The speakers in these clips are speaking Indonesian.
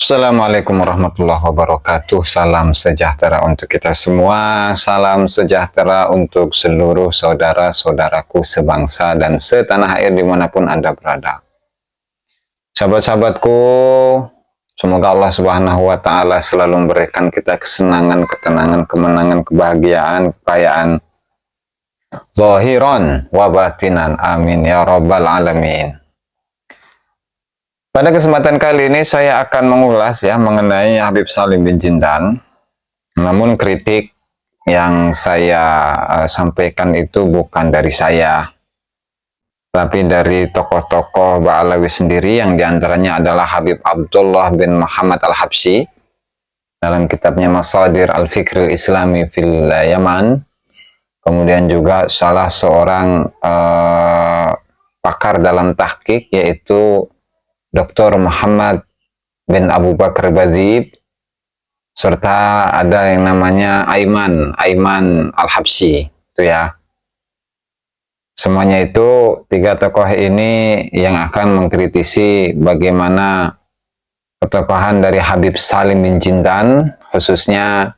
Assalamualaikum warahmatullahi wabarakatuh. Salam sejahtera untuk kita semua. Salam sejahtera untuk seluruh saudara-saudaraku sebangsa dan setanah air dimanapun Anda berada. Sahabat-sahabatku, semoga Allah Subhanahu wa Ta'ala selalu memberikan kita kesenangan, ketenangan, kemenangan, kebahagiaan, kekayaan, zahiran wa batinan. Amin ya rabbal alamin. Pada kesempatan kali ini saya akan mengulas mengenai Habib Salim bin Jindan. Namun kritik yang saya sampaikan itu bukan dari saya, tapi dari tokoh-tokoh Ba'alawi sendiri, yang diantaranya adalah Habib Abdullah bin Muhammad Al-Habsyi dalam kitabnya Masadir Al-Fikr Islami fil Yaman. Kemudian juga salah seorang pakar dalam tahqiq, yaitu Dr. Muhammad bin Abu Bakar Badzib, serta ada yang namanya Aiman Al-Habsyi, itu ya. Semuanya itu tiga tokoh ini yang akan mengkritisi bagaimana ketokohan dari Habib Salim bin Jindan, khususnya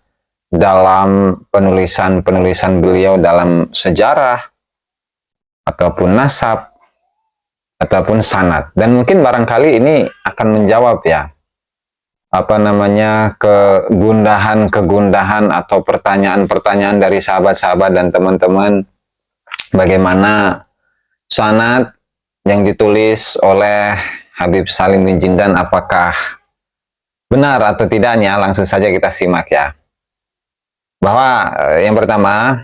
dalam penulisan-penulisan beliau dalam sejarah ataupun nasab ataupun sanad. Dan mungkin barangkali ini akan menjawab kegundahan atau pertanyaan-pertanyaan dari sahabat-sahabat dan teman-teman, bagaimana sanad yang ditulis oleh Habib Salim bin Jindan apakah benar atau tidaknya. Langsung saja kita simak ya. Bahwa yang pertama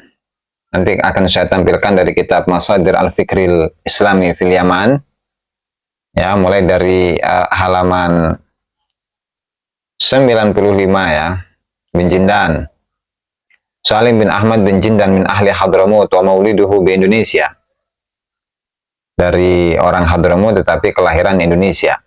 nanti akan saya tampilkan dari kitab Masadir Al-Fikril Islami fil Yaman, ya, mulai dari halaman 95 ya. Bin Jindan, Salim bin Ahmad bin Jindan min ahli Hadramut wa mauliduhu di Indonesia. Dari orang Hadramut tetapi kelahiran Indonesia.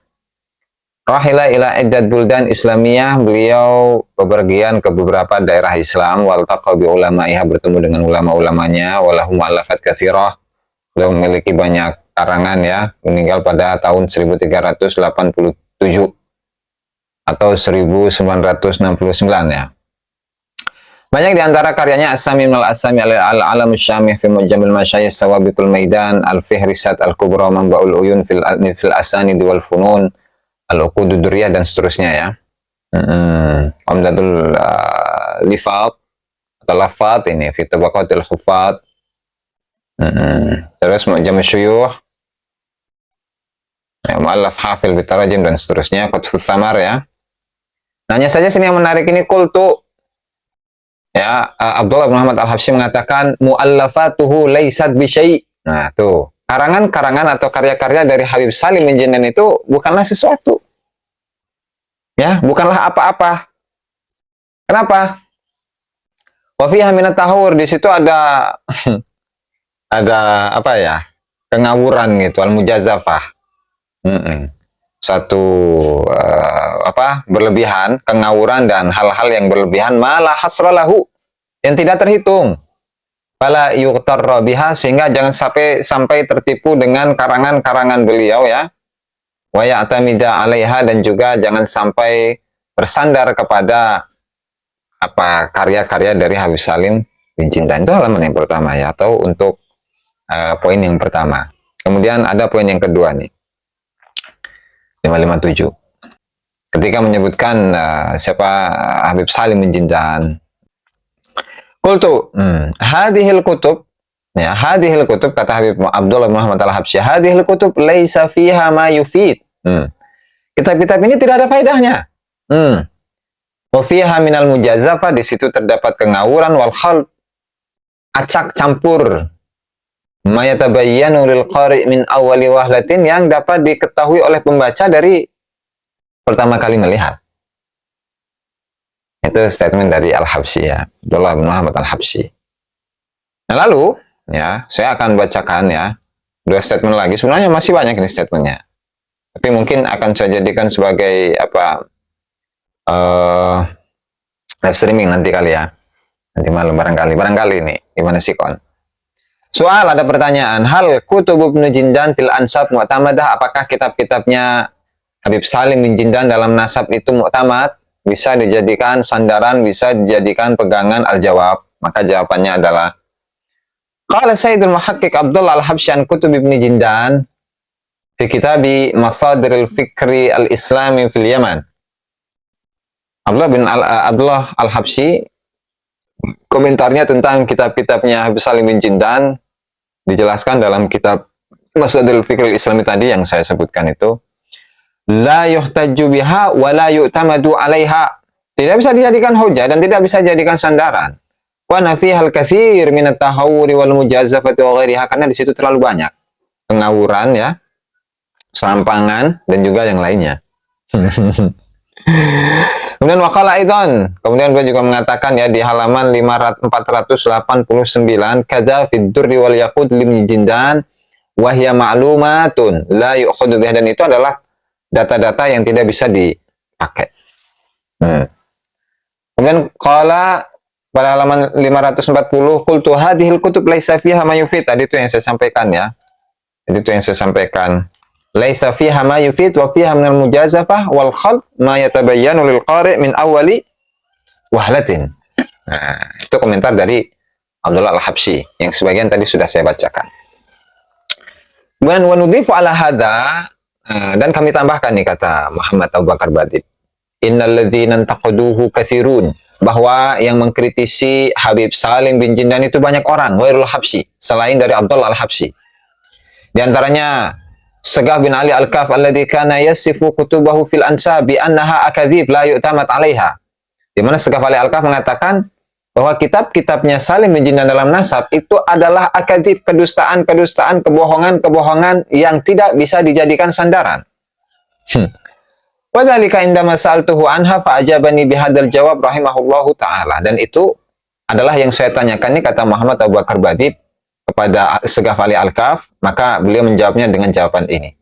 Rahila ila iddad buldan Islamiyah, beliau bepergian ke beberapa daerah Islam, waltaqa bi ulamaiha, bertemu dengan ulama-ulamanya, walahum mu'allafat katsirah, beliau memiliki banyak karangan ya, meninggal pada tahun 1387 atau 1969 ya. Banyak di antara karyanya As-Sami al-Asami al-Alam Syamih fi Mujamil Masyayikh Sawabiqul Maidan Al-Fihrisat Al-Kubra Manba'ul Uyun fil Asanid wal Funun Al-Uqudud Duriyah dan seterusnya ya. Umdatul Lifat atau Lafat ini fi Tabaqatil Huffaz. Terus Mu'jam Syuyukh, ya, Mu'allaf Hafil Bitarajim dan seterusnya, Qutfus Samar ya. Hanya saja sini yang menarik ini, qultu ya, Abdullah bin Muhammad Al-Habsyi mengatakan mu'allafatuhu laysat bi syai'. Nah, tuh. Karangan-karangan atau karya-karya dari Habib Salim bin Jindan itu bukanlah sesuatu. Ya, bukanlah apa-apa. Kenapa? Wa fiha minat tahur, di situ ada ada apa ya? Kengawuran gitu, al-mujazafah. Satu berlebihan, kengawuran dan hal-hal yang berlebihan, malah hasralahu, yang tidak terhitung. Fala yuqtarra biha, sehingga jangan sampai tertipu dengan karangan-karangan beliau ya. Wa ya'tamida 'alaiha, dan juga jangan sampai bersandar kepada karya-karya dari Habib Salim bin Jindan. Itu halaman yang pertama ya, atau untuk poin yang pertama. Kemudian ada poin yang kedua nih. 557. Ketika menyebutkan siapa Habib Salim bin Jindan. Qultu, hadhil kutub, ya, hadhil kutub, kata Habib Abdullah bin Muhammad Al-Habsyi, hadhil kutub laisa fiha ma yufid. Kitab-kitab ini tidak ada faedahnya. Wa fiha minal mujazafah, di situ terdapat kengawuran, wal khalt, acak campur, ma yatabayyanu lil qari' min awwali wahlatin, yang dapat diketahui oleh pembaca dari pertama kali melihat. Itu statement dari Al-Habsyi ya, Abdullah bin Muhammad Al-Habsyi. Nah, lalu ya, saya akan bacakan ya dua statement lagi. Sebenarnya masih banyak ini statementnya, tapi mungkin akan saya jadikan sebagai live streaming nanti kali ya, nanti malam barangkali ini. Gimana sih kon? Soal, ada pertanyaan, hal kutub Ibnu Jindan fil ansab mu'tamadah, apakah kitab-kitabnya Habib Salim bin Jindan dalam nasab itu mu'tamad, bisa dijadikan sandaran, bisa dijadikan pegangan? Al-jawab, maka jawabannya adalah qala Sayyidul Muhaqqiq Abdullah Al-Habsyi an Kutub Ibn Jindan fi kitabi Masadiril Fikri Al-Islami fil Yaman. Abdullah Al-Habsyi komentarnya tentang kitab-kitabnya Habib Salim bin Jindan dijelaskan dalam kitab Masadiril Fikri Al-Islami tadi yang saya sebutkan itu, la yuhtaju biha wa la yu'tamadu 'alaiha. Tidak bisa dijadikan hujah dan tidak bisa dijadikan sandaran. Wa nafihal katsir min at-tahawuri wal mujazafati wa ghairiha, karena di situ terlalu banyak pengawuran ya, serampangan dan juga yang lainnya. Kemudian waqala aidan, kemudian beliau juga mengatakan ya di halaman 489, kadza fid durri wal yaqut lim Jindan wa hiya ma'lumatun la yu'khadhu biha, dan itu adalah data-data yang tidak bisa dipakai. Kemudian qala pada halaman 540, qultu hadhil kutub laisa fiha ma yufid. Tadi itu yang saya sampaikan ya. Itu yang saya sampaikan. Laisa fiha ma yufid wa fiha min al-mujazafah wal khalt ma yatabayyanu lil qari' min awwali wahlatin. Nah, itu komentar dari Abdullah Al-Habsyi yang sebagian tadi sudah saya bacakan. Kemudian wa nudhifu ala hadza, dan kami tambahkan nih kata Muhammad Abu Bakar Badib, innal ladzina taqaduhu katsirun, bahwa yang mengkritisi Habib Salim bin Jindan itu banyak orang, ghairul Habsyi, selain dari Abdullah Al-Habsyi. Di antaranya Sagaf bin Ali Al-Kaf alladzi kana yasifu kutubahu fil ansab bi annaha akadzib la yu'tamad 'alaiha. Di mana Sagaf Ali Al-Kaf mengatakan bahwa kitab-kitabnya Salim bin Jindan dalam nasab itu adalah akadzib, kedustaan-kedustaan, kebohongan-kebohongan yang tidak bisa dijadikan sandaran. Wa dzalika indama sa'altuhu anha fa ajabani bihadzal jawab rahimahullahu taala. Dan itu adalah yang saya tanyakan nih kata Muhammad Abu Bakar Badib kepada Sagaf Ali Al-Kaf, maka beliau menjawabnya dengan jawaban ini.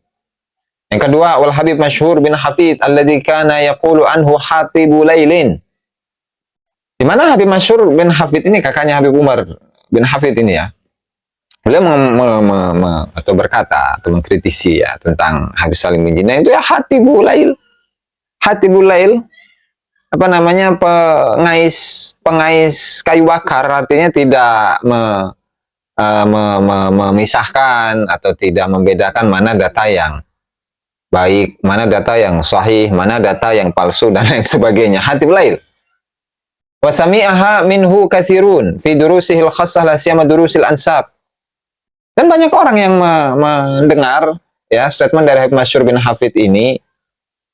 Yang kedua, wal Habib Masyhur bin Hafid alladzi kana yaqulu anhu Hatibu Lailin. Di mana Habib Masyhur bin Hafid ini kakaknya Habib Umar bin Hafid ini ya. Beliau atau berkata atau mengkritisi ya tentang Habib Salim bin Jindan itu ya Hatibu Lail. Hatibul Lail, apa namanya, pengais kayu bakar, artinya tidak memisahkan atau tidak membedakan mana data yang baik, mana data yang sahih, mana data yang palsu dan lain sebagainya. Hatibul Lail. Wa sami'aha minhu katsirun fi durusihil khassah la siyama durusil ansab. Dan banyak orang yang mendengar ya statement dari Habib Masyhur bin Hafid ini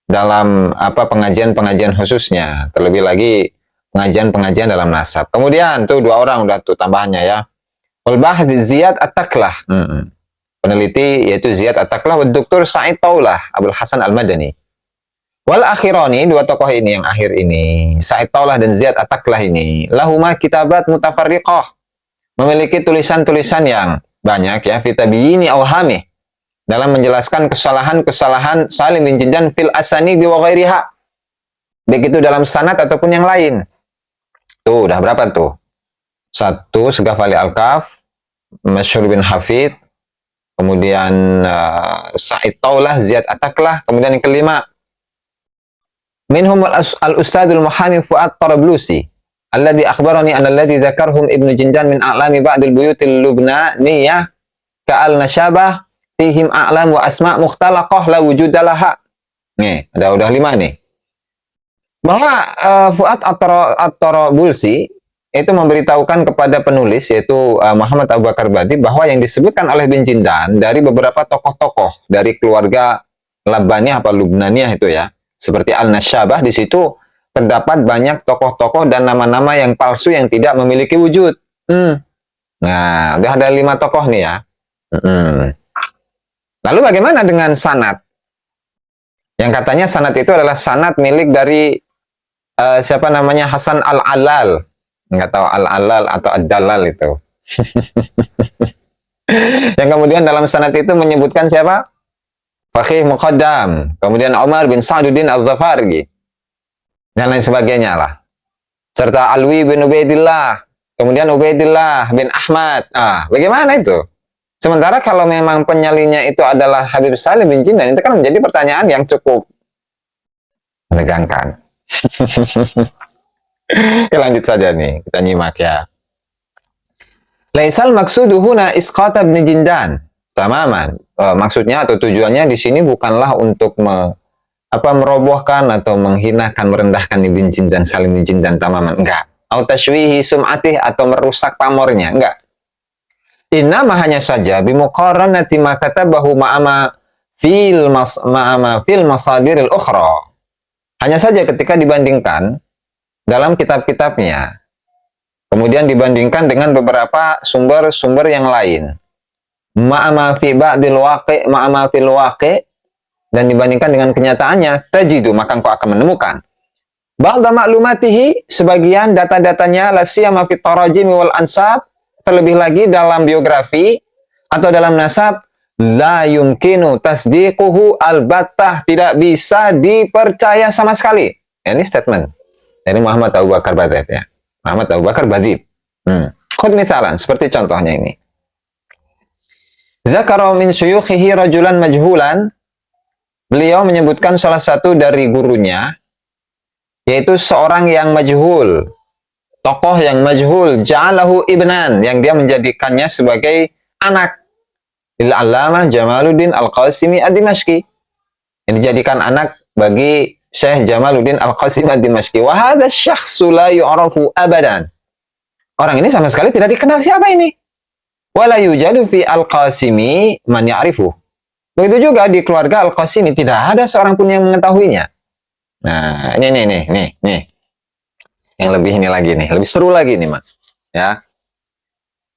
dalam pengajian-pengajian khususnya, terlebih lagi pengajian-pengajian dalam nasab. Kemudian tuh dua orang udah tuh tambahannya ya. Al-Bahth Ziyad At-Taklah, peneliti yaitu Ziyad At-Taklah, dan Dr. Sa'id Taulah Abdul Hasan Al-Madani. Wal akhirani, dua tokoh ini yang akhir ini, Sa'id Taulah dan Ziyad At-Taklah ini, lahuma kitabat mutafarriqah, memiliki tulisan-tulisan yang banyak ya, fi tabyini awhamih, dalam menjelaskan kesalahan-kesalahan Salim bin Jindan fil asanidi wa ghairiha, baik itu dalam sanad ataupun yang lain. Tuh, udah berapa tuh? Satu, Sagaf Ali Al-Kaf, Masyhur bin Hafid, kemudian Sa'id Taulah, Ziyad At-Taklah, kemudian yang kelima, minhum al-Ustadul Muhammad Fuad Tarablusi, alladhi akhbarani anna alladhi dzakarhum Ibnu Jindan min a'lami ba'dil buyutil lubnaniyah ka'al nasyabah fihim a'lam wa asma' mukhtalaqah la wujudalaha. Nih, udah 5 nih. Bahwa Fuad At-Tarabulsi itu memberitahukan kepada penulis yaitu Muhammad Abu Bakar Badib bahwa yang disebutkan oleh bin Jindan dari beberapa tokoh-tokoh dari keluarga Labbaniyah apa Lubnaniyah itu ya, seperti Al-Nasyabah, di situ terdapat banyak tokoh-tokoh dan nama-nama yang palsu yang tidak memiliki wujud. Nah, udah ada 5 tokoh nih ya. Lalu bagaimana dengan sanad? Yang katanya sanad itu adalah sanad milik dari siapa namanya, Hasan Al-Alal. Nggak tahu Al-Alal atau Ad-Dalal itu. Yang kemudian dalam sanad itu menyebutkan siapa? Faqih Muqaddam, kemudian Umar bin Sa'duddin Al-Zafargi, dan lain sebagainya lah. Serta Alwi bin Ubaidillah, kemudian Ubaidillah bin Ahmad. Bagaimana itu? Sementara kalau memang penyalinnya itu adalah Habib Salim bin Jindan, itu kan menjadi pertanyaan yang cukup menegangkan. Oke, lanjut saja nih, kita nyimak ya. Laisal maksudu huna isqata ibn Jindan. Tamaman. Maksudnya atau tujuannya di sini bukanlah untuk merobohkan atau menghinakan, merendahkan Ibn Jindan, Salim bin Jindan tamaman. Enggak. Au tashwihi sum'atih, atau merusak pamornya. Enggak. Innama hanya saja bimuqaranati ma katabahu ma'ama fil masadiril ukhra. Hanya saja ketika dibandingkan dalam kitab-kitabnya, kemudian dibandingkan dengan beberapa sumber-sumber yang lain. Ma'ama fil waqi, dan dibandingkan dengan kenyataannya, tajidu, maka engkau akan menemukan ba'da maklumatihi, sebagian data-datanya, la siyama fit tarajim wal ansab, terlebih lagi dalam biografi atau dalam nasab, la yumkinu tasdiquhu albattah, tidak bisa dipercaya sama sekali. Ini statement dari Muhammad Abu Bakar Badib ya. Muhammad Abu Bakar Badib. Khud misalan, seperti contohnya ini. Zakara min syuyukhihi rajulan majhulan. Beliau menyebutkan salah satu dari gurunya, yaitu seorang yang majhul, tokoh yang majhul, ja'alahu ibnan, yang dia menjadikannya sebagai anak. Al-Allamah Jamaluddin Al-Qasimi Ad-Dimashqi, yang dijadikan anak bagi Syekh Jamaluddin Al-Qasimi Ad-Dimashqi. Wa hadha syakhsu la yu'rafu abadan. Orang ini sama sekali tidak dikenal siapa ini. Wala yujadu fi Al-Qasimi man ya'rifu. Begitu juga di keluarga Al-Qasimi tidak ada seorang pun yang mengetahuinya. Nah, ini. Yang lebih ini lagi nih, lebih seru lagi nih, Mak. Ya.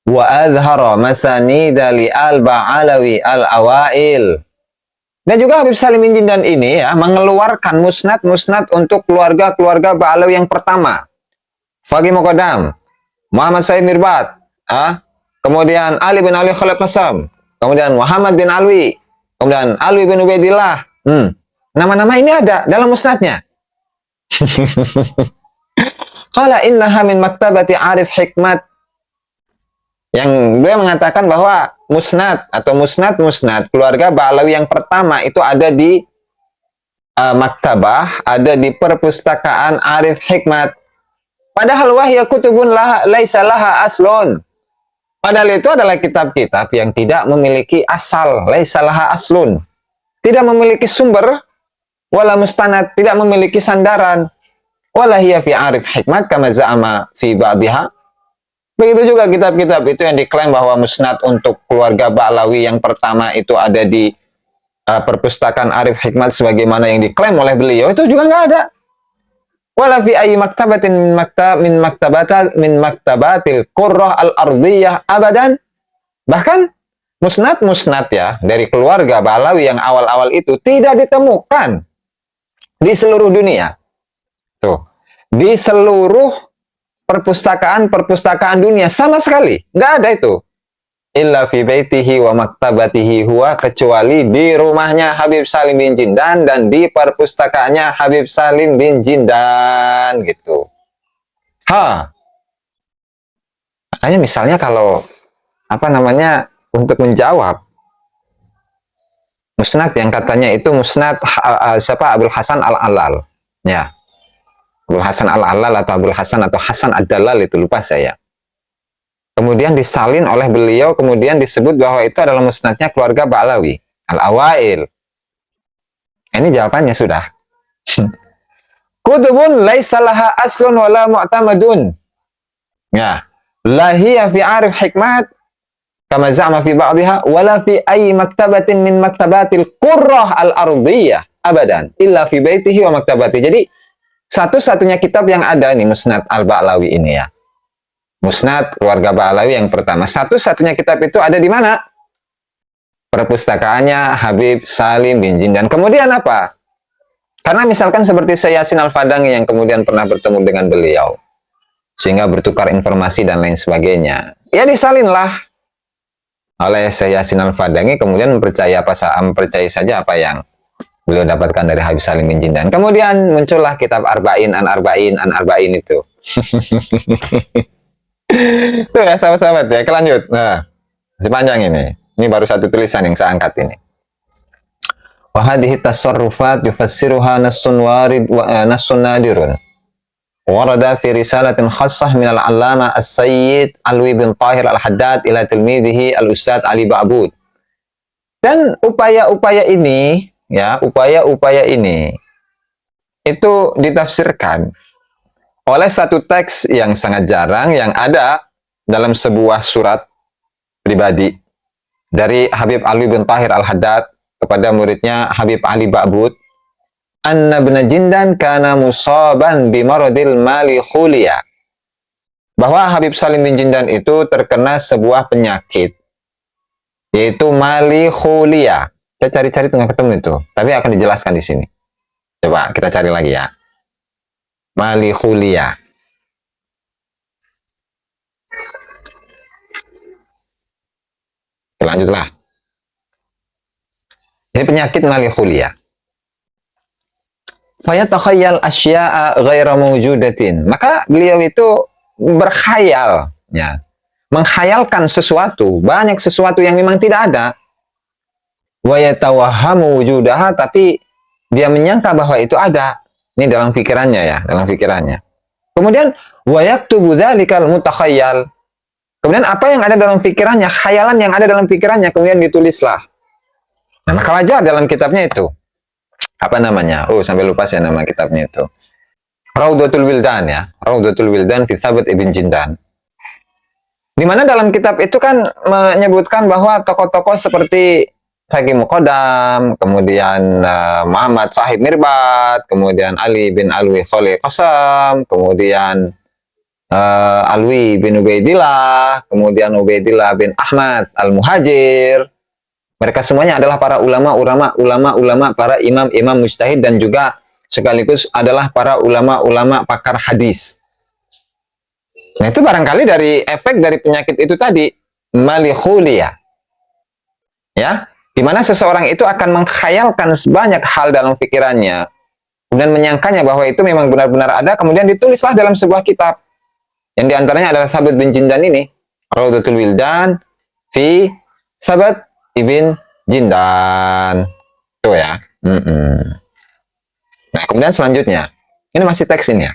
Wa azhara masanida li al-Ba'alawi al-awail. Dan juga Habib Salim bin Jindan ini ya mengeluarkan musnad-musnad untuk keluarga-keluarga Ba'alawi yang pertama. Faqih Muqaddam, Muhammad Said Mirbat, kemudian Ali bin Ali Khalid Qasam, kemudian Muhammad bin Alwi, kemudian Alwi bin Ubaidillah. Nama-nama ini ada dalam musnadnya. Qala innaha min maktabati Arif Hikmat. Yang beliau mengatakan bahwa musnad keluarga Ba'alawi yang pertama itu ada di maktabah, ada di perpustakaan Arif Hikmat. Padahal wahya kutubun laisa laha aslun. Padahal itu adalah kitab-kitab yang tidak memiliki asal, laisa laha aslun. Tidak memiliki sumber, wala mustanad, tidak memiliki sandaran. Wala hiya fi Arif Hikmat kama za'ama fi ba'diha. Begitu juga kitab-kitab itu yang diklaim bahwa musnad untuk keluarga Ba'alawi yang pertama itu ada di perpustakaan Arif Hikmat sebagaimana yang diklaim oleh beliau, itu juga nggak ada. Wala fi ayyi maktabatin min maktabatil qurrah al-ardiyah abadan. Bahkan musnad-musnad ya dari keluarga Ba'alawi yang awal-awal itu tidak ditemukan di seluruh dunia. Tuh, di seluruh perpustakaan dunia sama sekali nggak ada itu. Illa fi baitihi wa maktabatihi huwa, kecuali di rumahnya Habib Salim bin Jindan dan di perpustakaannya Habib Salim bin Jindan gitu. Makanya misalnya kalau untuk menjawab musnad yang katanya itu musnad Abul Hasan Al-Allal ya. Abul Hasan Al-Allal atau Abul Hasan atau Hasan Ad-Dalal, itu lupa saya. Kemudian disalin oleh beliau, kemudian disebut bahwa itu adalah musnadnya keluarga Ba'alawi Al-Awail. Ini jawabannya sudah. Kutubun laisa laha aslun wala mu'tamadun. Ya, la hiya fi Arif Hikmat kama za'ama fi ba'dihha wala fi ayyi maktabatin min maktabatil qurrah al-ardiyah abadan illa fi baitihi wa maktabati. Jadi satu-satunya kitab yang ada nih Musnad Al-Ba'alawi ini ya. Musnad keluarga Ba'alawi yang pertama. Satu-satunya kitab itu ada di mana? Perpustakaannya Habib Salim bin Jindan. Kemudian apa? Karena misalkan seperti Syekh Yasin Al-Fadangi yang kemudian pernah bertemu dengan beliau, sehingga bertukar informasi dan lain sebagainya. Ya disalinlah oleh Syekh Yasin Al-Fadangi, kemudian mempercayai saja apa yang beliau dapatkan dari Habib Salim bin Jindan. Kemudian muncullah kitab Arba'in an Arba'in itu. Tuh ya sahabat-sahabat ya, kelanjut. Nah, masih panjang ini. Ini baru satu tulisan yang saya angkat ini. Wa hadhihi tasarrufat yufassiruha nassun warid wa nassun nadirun. Warada fi risalatin khassah min al-allama as-sayyid Alwi bin Tahir al-Haddad ila tilmidhihi al-Ustadz Ali Ba'bud. Dan upaya-upaya ini, ya, upaya-upaya ini itu ditafsirkan oleh satu teks yang sangat jarang yang ada dalam sebuah surat pribadi dari Habib Alwi bin Tahir al-Haddad kepada muridnya Habib Ali Ba'bud. Anna ibn Jindan kana musaban bimaradil mali khuliya. Bahwa Habib Salim bin Jindan itu terkena sebuah penyakit, yaitu mali khuliya. Saya cari-cari nggak ketemu itu, tapi akan dijelaskan di sini. Coba kita cari lagi ya. Mali khuliya. Lanjutlah. Ini penyakit mali khuliya. Fayatakhayyal asya'a ghaira mawjudatin. Maka beliau itu berkhayal, ya. Menghayalkan sesuatu, banyak sesuatu yang memang tidak ada. Wa yatawahhamu wujudaha, tapi dia menyangka bahwa itu ada. Ini dalam pikirannya ya, dalam pikirannya. Kemudian wa yaktubu dzalikal mutakhayyal. Kemudian apa yang ada dalam pikirannya, khayalan yang ada dalam pikirannya kemudian ditulislah. Nah, maka wajar dalam kitabnya itu. Apa namanya? Oh, sampai lupa saya nama kitabnya itu. Raudatul Wildan ya. Raudatul Wildan fi Thabat Ibn Jindan. Di mana dalam kitab itu kan menyebutkan bahwa tokoh-tokoh seperti Faqih Muqaddam, kemudian Muhammad Sahib Mirbat, kemudian Ali bin Alwi Khalil Qasam, kemudian Alwi bin Ubaidillah, kemudian Ubaidillah bin Ahmad Al-Muhajir. Mereka semuanya adalah para ulama, para imam-imam mujtahid dan juga sekaligus adalah para ulama-ulama pakar hadis. Nah, itu barangkali dari efek dari penyakit itu tadi, malikhulia. Ya, di mana seseorang itu akan mengkhayalkan sebanyak hal dalam pikirannya dan menyangkanya bahwa itu memang benar-benar ada, kemudian ditulislah dalam sebuah kitab. Yang diantaranya adalah Thabat bin Jindan ini, Raudatul Wildan fi Thabat Ibn Jindan. Tuh ya. Nah, kemudian selanjutnya. Ini masih teks ini ya.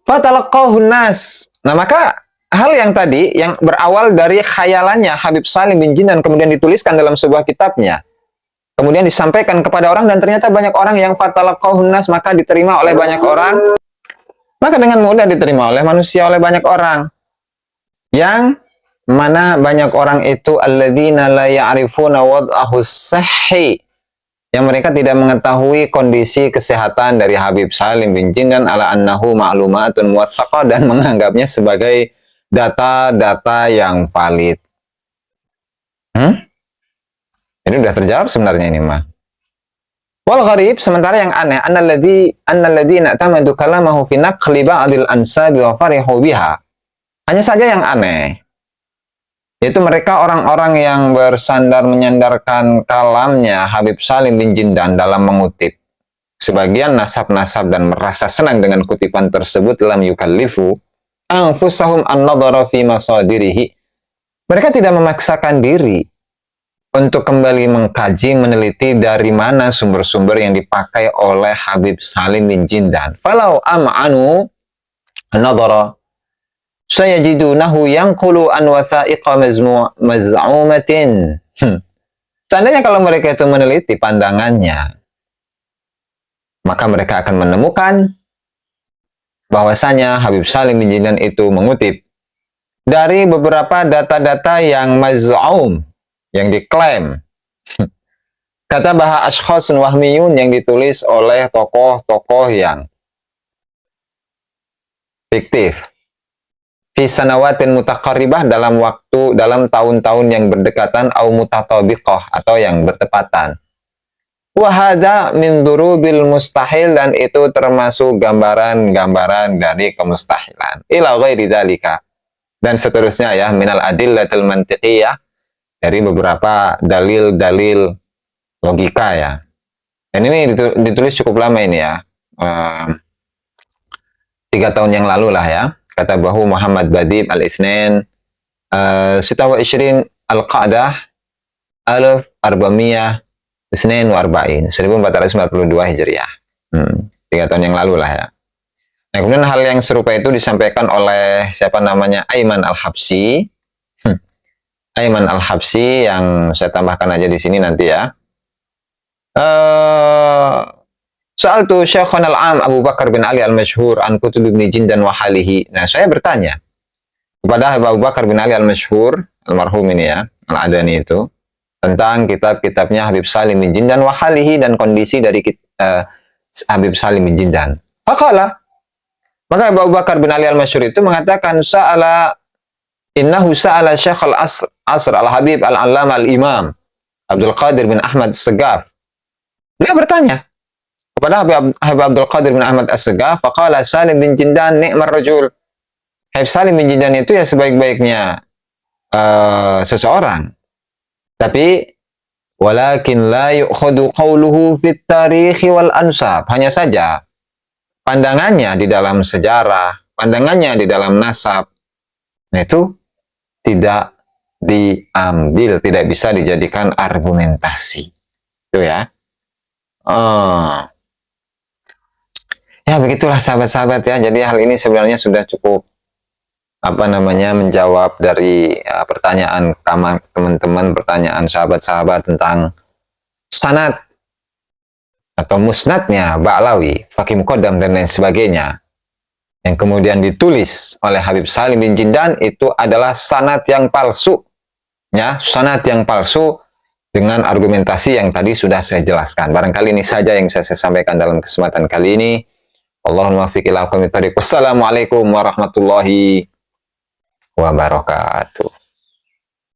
Fatalaqahun nas. Nah, maka hal yang tadi, yang berawal dari khayalannya Habib Salim bin Jindan, kemudian dituliskan dalam sebuah kitabnya. Kemudian disampaikan kepada orang, dan ternyata banyak orang yang fatalaqahun nas, maka diterima oleh banyak orang. Maka dengan mudah diterima oleh manusia, oleh banyak orang. Yang mana banyak orang itu alladzina la ya'rifuna wad'ahu sahhi, yang mereka tidak mengetahui kondisi kesehatan dari Habib Salim bin Jindan ala annahu ma'lumatun muwaththaqah, dan menganggapnya sebagai data-data yang valid. Ini sudah terjawab sebenarnya ini mah. Wal gharib, sementara yang aneh, annalladzina tamadu kalamahu fi naqli ba'dil ansabi wa farihu biha. Hanya saja yang aneh, yaitu mereka orang-orang yang bersandar menyandarkan kalamnya Habib Salim bin Jindan dalam mengutip sebagian nasab-nasab dan merasa senang dengan kutipan tersebut, lam yukallifu anfusahum an-nadhara fi masadirihi. Mereka tidak memaksakan diri untuk kembali mengkaji, meneliti dari mana sumber-sumber yang dipakai oleh Habib Salim bin Jindan. Falau am'anu an-nadhara sayajidunahu yanqulu an wasa'iqa maz'umatin. Seandainya kalau mereka itu meneliti pandangannya, maka mereka akan menemukan bahwasanya Habib Salim bin Jindan itu mengutip dari beberapa data-data yang maz'um, yang diklaim. Kata bahwa ashkhasun wahmiyun, yang ditulis oleh tokoh-tokoh yang fiktif. Fi sanawatin mutaqarribah, dalam tahun-tahun yang berdekatan, au mutatabiqah, atau yang bertepatan. Wa hadza min durubil mustahil, dan itu termasuk gambaran-gambaran dari kemustahilan. Ila ghairi dzalika, dan seterusnya ya, minal adillatil mantiqiyah, dari beberapa dalil-dalil logika ya. Dan ini ditulis cukup lama ini ya, 3 tahun yang lalu lah ya. Kata bahu Muhammad Badib al-Itsnain Sitawa Ishrin Al-Qa'dah 1400 Isnin wa arba'in, 1442 Hijriah. 3 tahun yang lalu lah ya. Nah, kemudian hal yang serupa itu disampaikan oleh siapa namanya? Aiman Al-Habsyi. Aiman Al-Habsyi yang saya tambahkan aja di sini nanti ya. Soal tu Syekhon Al-Am Abu Bakar bin Ali Al-Masyhur an Kutub Ibn Jindan wa halihi. Nah, saya bertanya kepada Abu Bakar bin Ali Al-Masyhur, almarhum ini ya, Al-Adani itu, tentang kitab-kitabnya Habib Salim bin Jindan wa halihi dan kondisi dari Habib Salim bin Jindan. Maka Abu Bakar bin Ali Al-Masyhur itu mengatakan innahu sa'ala Syekh Al-Asr Al-Habib Al-Allama Al-Imam Abdul Qadir bin Ahmad As-Segaf. Beliau bertanya kepada Habib Abdul Qadir bin Ahmad As-Segaf, faqala Salim bin Jindan ni'mar rajul. Habib Salim bin Jindan itu ya sebaik-baiknya seseorang. Tapi walakin la yu'khadu qawluhu fit tarikhi wal ansab. Hanya saja pandangannya di dalam sejarah, pandangannya di dalam nasab, nah itu tidak diambil, tidak bisa dijadikan argumentasi. Itu ya. Ya begitulah sahabat-sahabat ya. Jadi hal ini sebenarnya sudah cukup menjawab dari pertanyaan teman-teman, pertanyaan sahabat-sahabat tentang sanad atau musnadnya Ba'lawi, Faqih Muqaddam dan lain sebagainya, yang kemudian ditulis oleh Habib Salim bin Jindan itu adalah sanad yang palsu, ya, sanad yang palsu dengan argumentasi yang tadi sudah saya jelaskan. Barangkali ini saja yang saya sampaikan dalam kesempatan kali ini. Allahumma muwaffiq ila aqwamit thoriq. Wassalamualaikum warahmatullahi wabarakatuh.